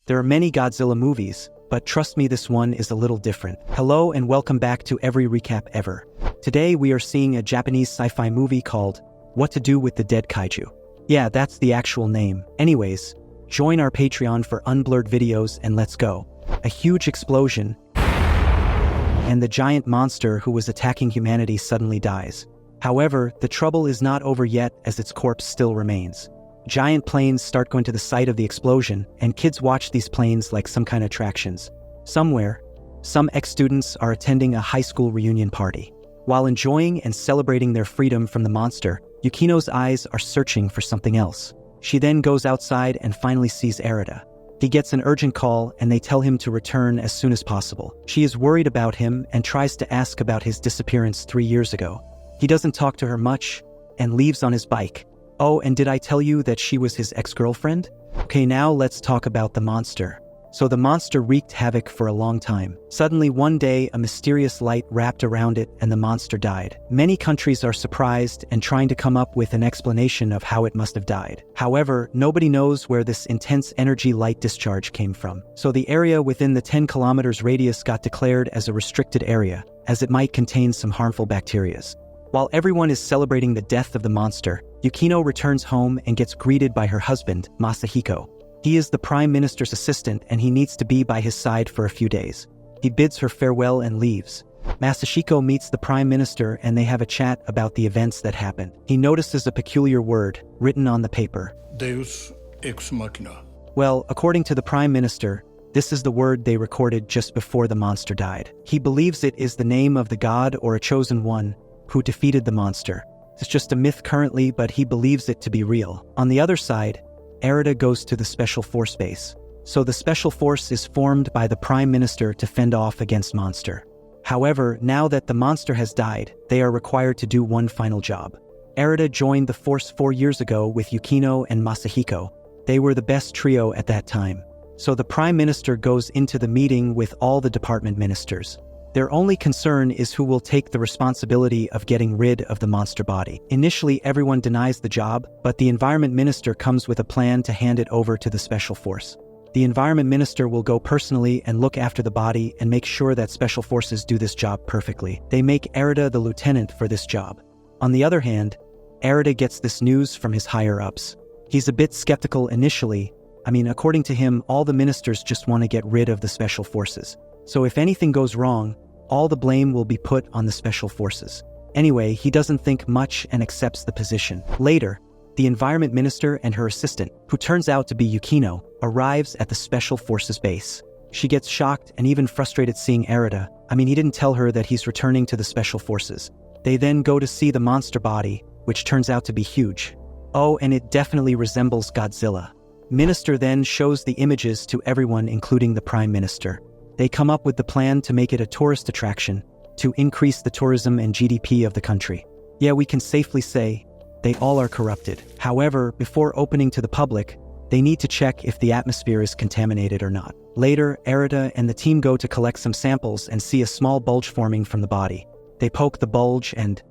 There are many Godzilla movies, but trust me, this one is a little different. Hello and welcome back to every recap ever. Today we are seeing a Japanese sci-fi movie called What to Do with the Dead Kaiju. Yeah, that's the actual name. Anyways, join our Patreon for unblurred videos and let's go. A huge explosion, and the giant monster who was attacking humanity suddenly dies. However, the trouble is not over yet as its corpse still remains. Giant planes start going to the site of the explosion, and kids watch these planes like some kind of attractions. Somewhere, some ex-students are attending a high school reunion party. While enjoying and celebrating their freedom from the monster, Yukino's eyes are searching for something else. She then goes outside and finally sees Arita. He gets an urgent call and they tell him to return as soon as possible. She is worried about him and tries to ask about his disappearance 3 years ago. He doesn't talk to her much and leaves on his bike. Oh, and did I tell you that she was his ex-girlfriend? Okay, now let's talk about the monster. So the monster wreaked havoc for a long time. Suddenly one day, a mysterious light wrapped around it and the monster died. Many countries are surprised and trying to come up with an explanation of how it must have died. However, nobody knows where this intense energy light discharge came from. So the area within the 10 kilometers radius got declared as a restricted area, as it might contain some harmful bacteria. While everyone is celebrating the death of the monster, Yukino returns home and gets greeted by her husband, Masahiko. He is the Prime Minister's assistant and he needs to be by his side for a few days. He bids her farewell and leaves. Masahiko meets the Prime Minister and they have a chat about the events that happened. He notices a peculiar word written on the paper. Deus ex machina. Well, according to the Prime Minister, this is the word they recorded just before the monster died. He believes it is the name of the god or a chosen one who defeated the monster. It's just a myth currently, but he believes it to be real. On the other side, Arita goes to the Special Force base. So the Special Force is formed by the Prime Minister to fend off against monster. However, now that the monster has died, they are required to do one final job. Arita joined the force 4 years ago with Yukino and Masahiko. They were the best trio at that time. So the Prime Minister goes into the meeting with all the department ministers. Their only concern is who will take the responsibility of getting rid of the monster body. Initially, everyone denies the job, but the Environment Minister comes with a plan to hand it over to the Special Force. The Environment Minister will go personally and look after the body and make sure that Special Forces do this job perfectly. They make Arita the lieutenant for this job. On the other hand, Arita gets this news from his higher-ups. He's a bit skeptical initially. According to him, all the ministers just want to get rid of the Special Forces. So if anything goes wrong, all the blame will be put on the Special Forces. Anyway, he doesn't think much and accepts the position. Later, the Environment Minister and her assistant, who turns out to be Yukino, arrives at the Special Forces base. She gets shocked and even frustrated seeing Arita. He didn't tell her that he's returning to the Special Forces. They then go to see the monster body, which turns out to be huge. Oh, and it definitely resembles Godzilla. Minister then shows the images to everyone, including the Prime Minister. They come up with the plan to make it a tourist attraction, to increase the tourism and GDP of the country. Yeah, we can safely say, they all are corrupted. However, before opening to the public, they need to check if the atmosphere is contaminated or not. Later, Arita and the team go to collect some samples and see a small bulge forming from the body. They poke the bulge and...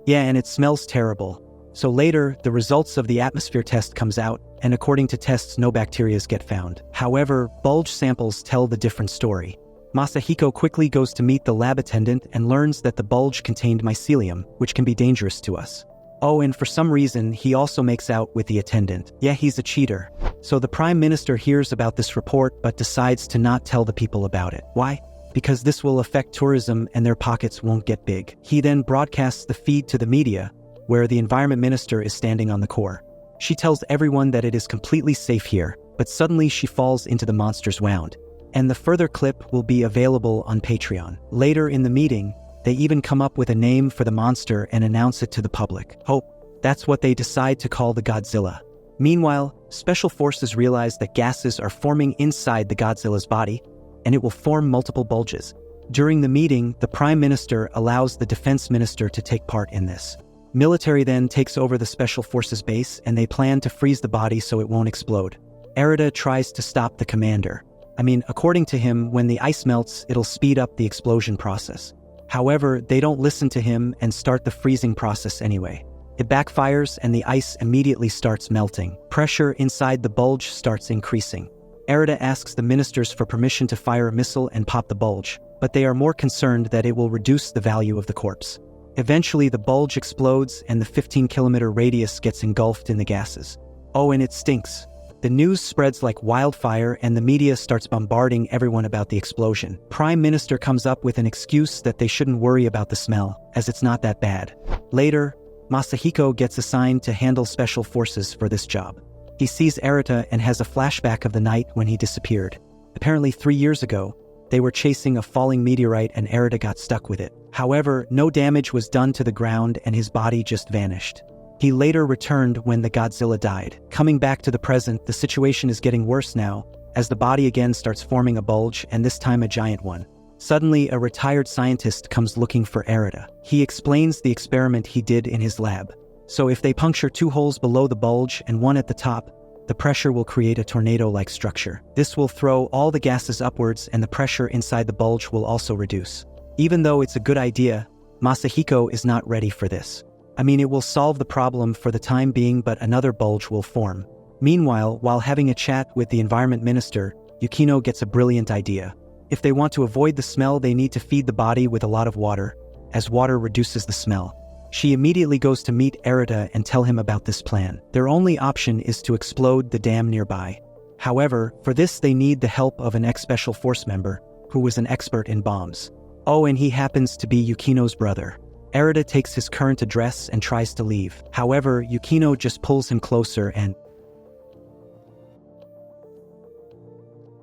yeah, and it smells terrible. So later, the results of the atmosphere test comes out, and according to tests, no bacteria get found. However, bulge samples tell the different story. Masahiko quickly goes to meet the lab attendant and learns that the bulge contained mycelium, which can be dangerous to us. Oh, and for some reason, he also makes out with the attendant. Yeah, he's a cheater. So the Prime Minister hears about this report but decides to not tell the people about it. Why? Because this will affect tourism and their pockets won't get big. He then broadcasts the feed to the media, where the Environment Minister is standing on the core. She tells everyone that it is completely safe here, but suddenly she falls into the monster's wound. And the further clip will be available on Patreon. Later in the meeting, they even come up with a name for the monster and announce it to the public. Hope, that's what they decide to call the Godzilla. Meanwhile, Special Forces realize that gases are forming inside the Godzilla's body, and it will form multiple bulges. During the meeting, the Prime Minister allows the Defense Minister to take part in this. Military then takes over the Special Forces base and they plan to freeze the body so it won't explode. Arita tries to stop the commander. According to him, when the ice melts, it'll speed up the explosion process. However, they don't listen to him and start the freezing process anyway. It backfires and the ice immediately starts melting. Pressure inside the bulge starts increasing. Erida asks the ministers for permission to fire a missile and pop the bulge, but they are more concerned that it will reduce the value of the corpse. Eventually, the bulge explodes and the 15-kilometer radius gets engulfed in the gases. Oh, and it stinks. The news spreads like wildfire and the media starts bombarding everyone about the explosion. Prime Minister comes up with an excuse that they shouldn't worry about the smell, as it's not that bad. Later, Masahiko gets assigned to handle special forces for this job. He sees Erita and has a flashback of the night when he disappeared. Apparently 3 years ago, they were chasing a falling meteorite and Erita got stuck with it. However, no damage was done to the ground and his body just vanished. He later returned when the Godzilla died. Coming back to the present, the situation is getting worse now, as the body again starts forming a bulge, and this time a giant one. Suddenly, a retired scientist comes looking for Erita. He explains the experiment he did in his lab. So if they puncture 2 holes below the bulge and 1 at the top, the pressure will create a tornado-like structure. This will throw all the gases upwards and the pressure inside the bulge will also reduce. Even though it's a good idea, Masahiko is not ready for this. I mean, it will solve the problem for the time being, but another bulge will form. Meanwhile, while having a chat with the environment minister, Yukino gets a brilliant idea. If they want to avoid the smell, they need to feed the body with a lot of water, as water reduces the smell. She immediately goes to meet Erita and tell him about this plan. Their only option is to explode the dam nearby. However, for this they need the help of an ex-special force member, who was an expert in bombs. Oh, and he happens to be Yukino's brother. Erita takes his current address and tries to leave. However, Yukino just pulls him closer and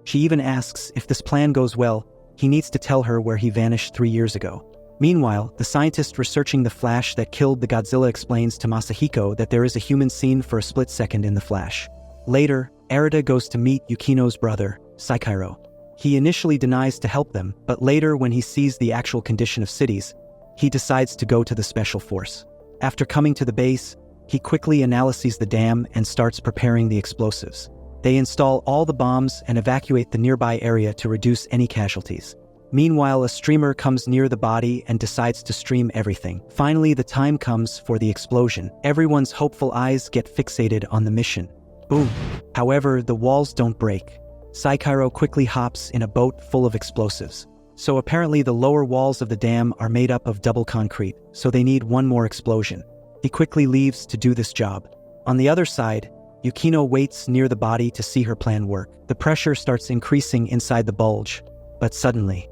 she even asks if this plan goes well, he needs to tell her where he vanished 3 years ago. Meanwhile, the scientist researching the flash that killed the Godzilla explains to Masahiko that there is a human scene for a split second in the flash. Later, Erita goes to meet Yukino's brother, Saikiro. He initially denies to help them, but later when he sees the actual condition of cities, he decides to go to the special force. After coming to the base, he quickly analyzes the dam and starts preparing the explosives. They install all the bombs and evacuate the nearby area to reduce any casualties. Meanwhile, a streamer comes near the body and decides to stream everything. Finally, the time comes for the explosion. Everyone's hopeful eyes get fixated on the mission. Boom! However, the walls don't break. Saikiro quickly hops in a boat full of explosives. So apparently the lower walls of the dam are made up of double concrete, so they need one more explosion. He quickly leaves to do this job. On the other side, Yukino waits near the body to see her plan work. The pressure starts increasing inside the bulge, but suddenly,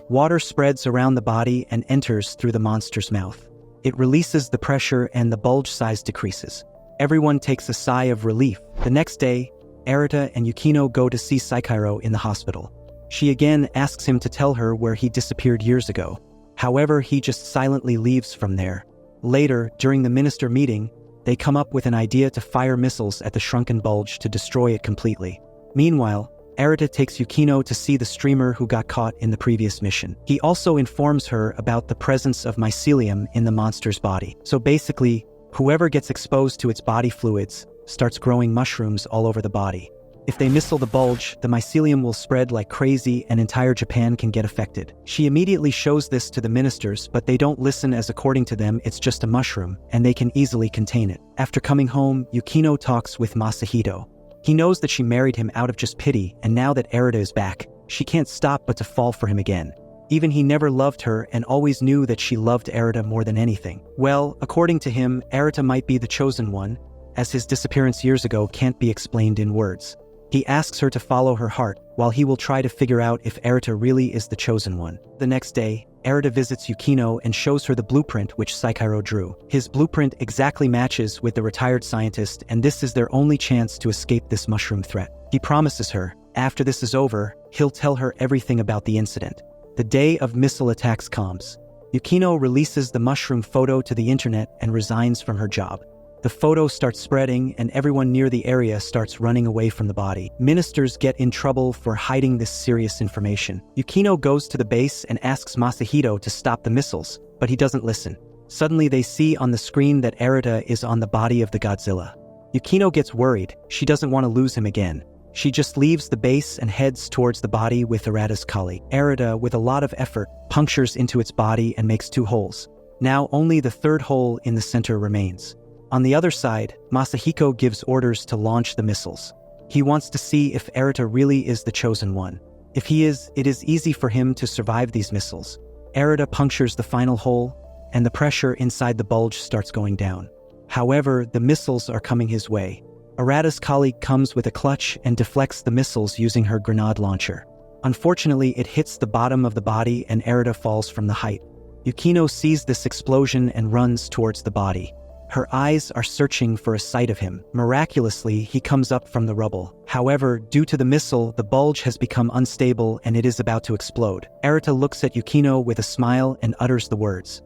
water spreads around the body and enters through the monster's mouth. It releases the pressure and the bulge size decreases. Everyone takes a sigh of relief. The next day, Erita and Yukino go to see Saikiro in the hospital. She again asks him to tell her where he disappeared years ago. However, he just silently leaves from there. Later, during the minister meeting, they come up with an idea to fire missiles at the shrunken bulge to destroy it completely. Meanwhile, Erita takes Yukino to see the streamer who got caught in the previous mission. He also informs her about the presence of mycelium in the monster's body. So basically, whoever gets exposed to its body fluids starts growing mushrooms all over the body. If they missile the bulge, the mycelium will spread like crazy and entire Japan can get affected. She immediately shows this to the ministers, but they don't listen as according to them it's just a mushroom, and they can easily contain it. After coming home, Yukino talks with Masahito. He knows that she married him out of just pity, and now that Erita is back, she can't stop but to fall for him again. Even he never loved her and always knew that she loved Erita more than anything. Well, according to him, Erita might be the chosen one, as his disappearance years ago can't be explained in words. He asks her to follow her heart, while he will try to figure out if Erita really is the chosen one. The next day, Erita visits Yukino and shows her the blueprint which Saikiro drew. His blueprint exactly matches with the retired scientist, and this is their only chance to escape this mushroom threat. He promises her, after this is over, he'll tell her everything about the incident. The day of missile attacks comes. Yukino releases the mushroom photo to the internet and resigns from her job. The photo starts spreading and everyone near the area starts running away from the body. Ministers get in trouble for hiding this serious information. Yukino goes to the base and asks Masahito to stop the missiles, but he doesn't listen. Suddenly they see on the screen that Erita is on the body of the Godzilla. Yukino gets worried. She doesn't want to lose him again. She just leaves the base and heads towards the body with Arata's colleague. Arata, with a lot of effort, punctures into its body and makes 2 holes. Now only the 3rd hole in the center remains. On the other side, Masahiko gives orders to launch the missiles. He wants to see if Arata really is the chosen one. If he is, it is easy for him to survive these missiles. Arata punctures the final hole, and the pressure inside the bulge starts going down. However, the missiles are coming his way. Arata's colleague comes with a clutch and deflects the missiles using her grenade launcher. Unfortunately, it hits the bottom of the body and Arata falls from the height. Yukino sees this explosion and runs towards the body. Her eyes are searching for a sight of him. Miraculously, he comes up from the rubble. However, due to the missile, the bulge has become unstable and it is about to explode. Arata looks at Yukino with a smile and utters the words,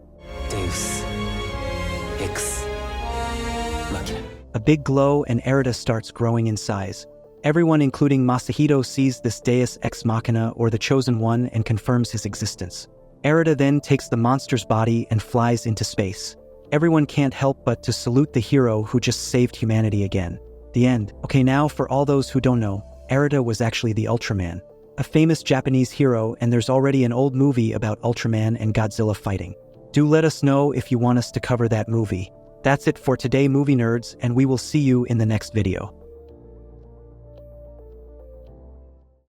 Deus Ex Machina. A big glow and Arata starts growing in size. Everyone, including Masahito, sees this Deus Ex Machina, or the Chosen One, and confirms his existence. Arata then takes the monster's body and flies into space. Everyone can't help but to salute the hero who just saved humanity again. The end. Okay, now for all those who don't know, Arata was actually the Ultraman, a famous Japanese hero, and there's already an old movie about Ultraman and Godzilla fighting. Do let us know if you want us to cover that movie. That's it for today, movie nerds, and we will see you in the next video.